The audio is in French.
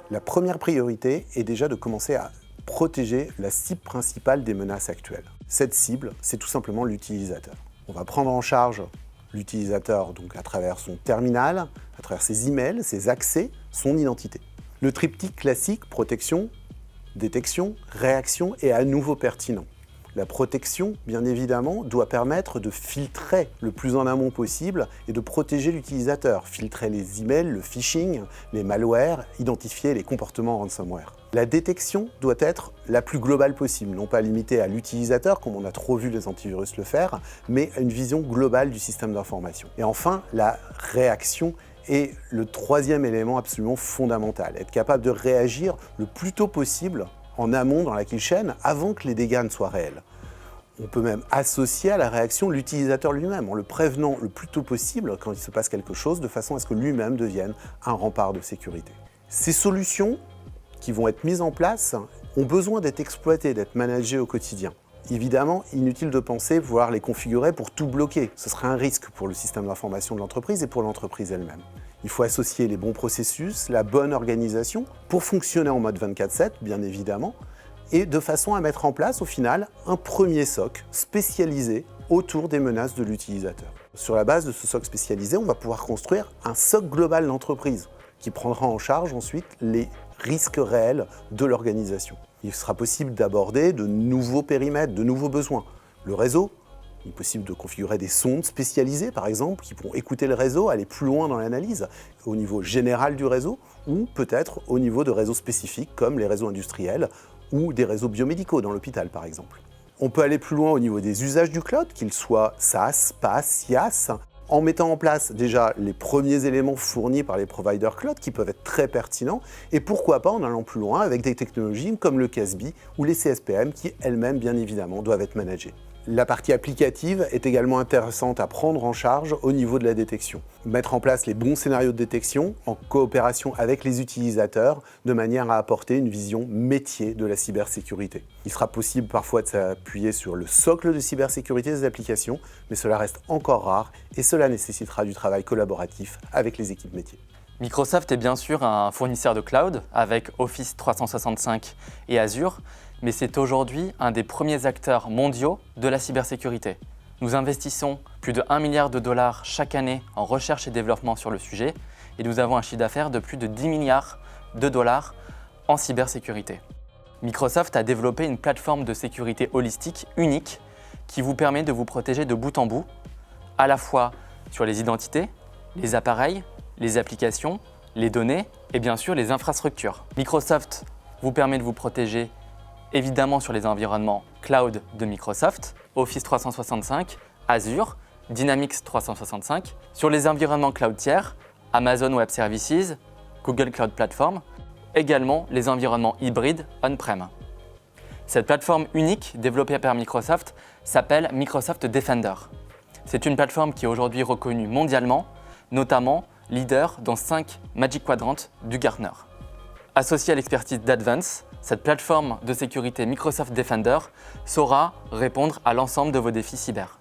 La première priorité est déjà de commencer à protéger la cible principale des menaces actuelles. Cette cible, c'est tout simplement l'utilisateur. On va prendre en charge l'utilisateur donc à travers son terminal, à travers ses emails, ses accès, son identité. Le triptyque classique, protection, détection, réaction est à nouveau pertinent. La protection, bien évidemment, doit permettre de filtrer le plus en amont possible et de protéger l'utilisateur, filtrer les emails, le phishing, les malwares, identifier les comportements ransomware. La détection doit être la plus globale possible, non pas limitée à l'utilisateur, comme on a trop vu les antivirus le faire, mais à une vision globale du système d'information. Et enfin, la réaction est le troisième élément absolument fondamental, être capable de réagir le plus tôt possible en amont dans la kill chain avant que les dégâts ne soient réels. On peut même associer à la réaction l'utilisateur lui-même en le prévenant le plus tôt possible quand il se passe quelque chose de façon à ce que lui-même devienne un rempart de sécurité. Ces solutions qui vont être mises en place ont besoin d'être exploitées, d'être managées au quotidien. Évidemment, inutile de penser pouvoir les configurer pour tout bloquer. Ce serait un risque pour le système d'information de l'entreprise et pour l'entreprise elle-même. Il faut associer les bons processus, la bonne organisation pour fonctionner en mode 24/7, bien évidemment, et de façon à mettre en place, au final, un premier SOC spécialisé autour des menaces de l'utilisateur. Sur la base de ce SOC spécialisé, on va pouvoir construire un SOC global d'entreprise qui prendra en charge ensuite les risques réels de l'organisation. Il sera possible d'aborder de nouveaux périmètres, de nouveaux besoins. Le réseau, il est possible de configurer des sondes spécialisées, par exemple, qui pourront écouter le réseau, aller plus loin dans l'analyse, au niveau général du réseau, ou peut-être au niveau de réseaux spécifiques, comme les réseaux industriels, ou des réseaux biomédicaux dans l'hôpital, par exemple. On peut aller plus loin au niveau des usages du cloud, qu'ils soient SaaS, PaaS, IaaS, en mettant en place déjà les premiers éléments fournis par les providers cloud qui peuvent être très pertinents, et pourquoi pas en allant plus loin avec des technologies comme le CASB ou les CSPM qui elles-mêmes, bien évidemment, doivent être managées. La partie applicative est également intéressante à prendre en charge au niveau de la détection. Mettre en place les bons scénarios de détection en coopération avec les utilisateurs de manière à apporter une vision métier de la cybersécurité. Il sera possible parfois de s'appuyer sur le socle de cybersécurité des applications, mais cela reste encore rare et cela nécessitera du travail collaboratif avec les équipes métiers. Microsoft est bien sûr un fournisseur de cloud avec Office 365 et Azure, mais c'est aujourd'hui un des premiers acteurs mondiaux de la cybersécurité. Nous investissons plus de 1 milliard de dollars chaque année en recherche et développement sur le sujet et nous avons un chiffre d'affaires de plus de 10 milliards de dollars en cybersécurité. Microsoft a développé une plateforme de sécurité holistique unique qui vous permet de vous protéger de bout en bout, à la fois sur les identités, les appareils, les applications, les données et bien sûr les infrastructures. Microsoft vous permet de vous protéger évidemment sur les environnements cloud de Microsoft, Office 365, Azure, Dynamics 365, sur les environnements cloud tiers, Amazon Web Services, Google Cloud Platform, également les environnements hybrides on-prem. Cette plateforme unique développée par Microsoft s'appelle Microsoft Defender. C'est une plateforme qui est aujourd'hui reconnue mondialement, notamment leader dans 5 Magic Quadrants du Gartner. Associée à l'expertise d'Advance, cette plateforme de sécurité Microsoft Defender saura répondre à l'ensemble de vos défis cyber.